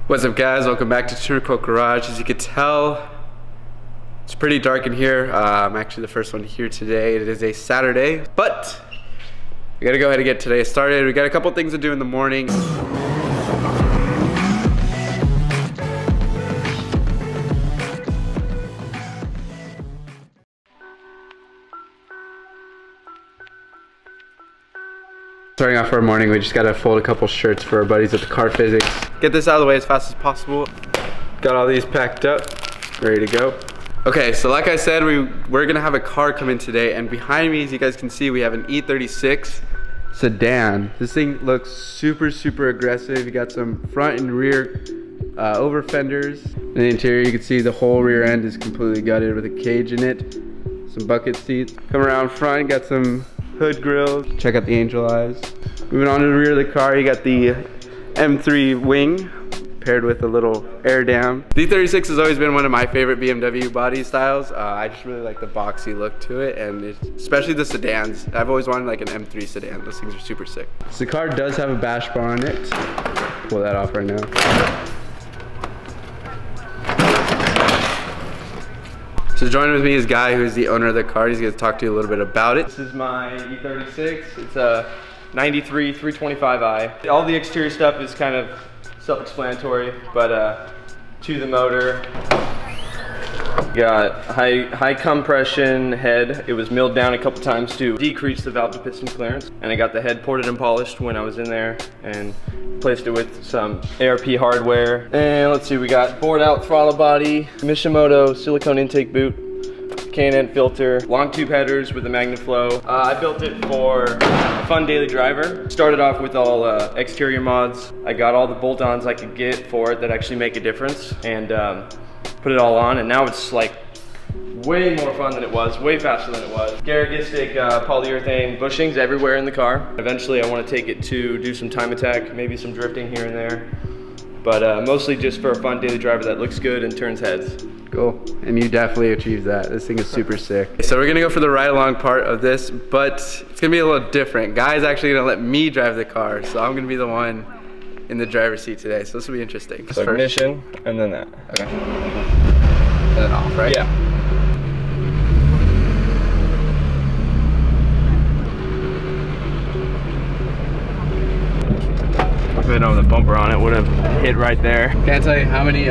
What's up guys, welcome back to TunerCult Garage. As you can tell, it's pretty dark in here. I'm actually the first one here today. It is a Saturday, but we gotta go ahead and get today started. We got a couple things to do in the morning. Starting off our morning, we just gotta fold a couple shirts for our buddies at the Car Physics. Get this out of the way as fast as possible. Got all these packed up, ready to go. Okay, so like I said, we're gonna have a car come in today, and behind me, as you guys can see, we have an E36 sedan. This thing looks super, super aggressive. You got some front and rear over fenders. In the interior, you can see the whole rear end is completely gutted with a cage in it. Some bucket seats. Come around front, got some hood grills. Check out the angel eyes. Moving on to the rear of the car, you got the M3 wing paired with a little air dam. The E36 has always been one of my favorite BMW body styles. I just really like the boxy look to it, and especially the sedans. I've always wanted like an M3 sedan. Those things are super sick. So the car does have a bash bar on it. Pull that off right now. So joining with me is Guy, who's the owner of the car. He's gonna talk to you a little bit about it. This is my E36. It's a 93 325i. All the exterior stuff is kind of self-explanatory, but to the motor, got high compression head. It was milled down a couple times to decrease the valve to piston clearance, and I got the head ported and polished when I was in there and replaced it with some ARP hardware. And let's see, we got bored out throttle body, Mishimoto silicone intake boot, K&N filter, long tube headers with a MagnaFlow. I built it for a fun daily driver. Started off with all exterior mods. I got all the bolt-ons I could get for it that actually make a difference, and put it all on, and now it's like way more fun than it was, way faster than it was. Garrigistic polyurethane bushings everywhere in the car. Eventually I want to take it to do some time attack, maybe some drifting here and there, but mostly just for a fun daily driver that looks good and turns heads. Cool, and you definitely achieved that. This thing is super sick. So we're gonna go for the ride-along part of this, but it's gonna be a little different. Guy's actually gonna let me drive the car, so I'm gonna be the one in the driver's seat today, so this will be interesting. So ignition, and then that. Okay. And then off, right? Yeah. If I didn't have the bumper on it, would have hit right there. Can't tell you how many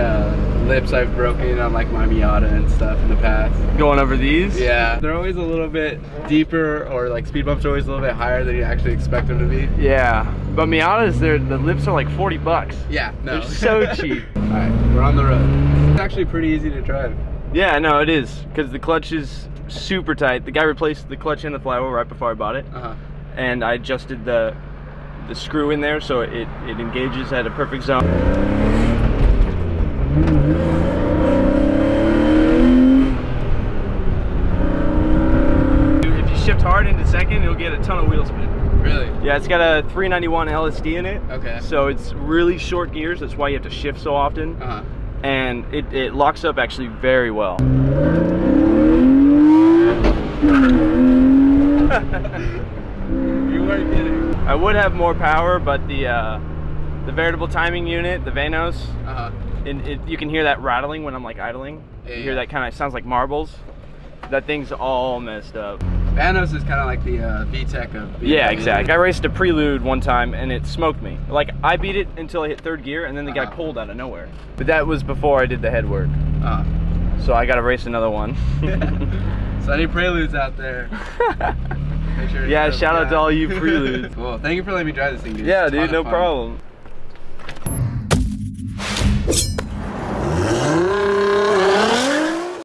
lips I've broken on like my Miata and stuff in the past. Going over these? Yeah. They're always a little bit deeper, or like speed bumps are always a little bit higher than you actually expect them to be. Yeah. But Miatas, the lips are like 40 bucks. Yeah, no. They're so cheap. Alright, we're on the road. It's actually pretty easy to drive. Yeah, no, it is. Because the clutch is super tight. The guy replaced the clutch and the flywheel right before I bought it. And I adjusted the screw in there so it engages at a perfect zone. If you shift hard into second, you'll get a ton of wheel spin. Really? Yeah, it's got a 391 LSD in it. Okay. So it's really short gears. That's why you have to shift so often. And it locks up actually very well. You weren't kidding. I would have more power, but the variable timing unit, the Vanos, you can hear that rattling when I'm like idling. You hear that kind of sounds like marbles. That thing's all messed up. Vanos is kind of like the VTEC of BMW. Yeah, exactly. I raced a Prelude one time and it smoked me. Like I beat it until I hit third gear, and then the guy pulled out of nowhere. But that was before I did the head work. So I got to race another one. So any Preludes out there? Make sure yeah, shout out to all you Preludes. Cool. Thank you for letting me drive this thing, dude. Yeah, dude, no problem.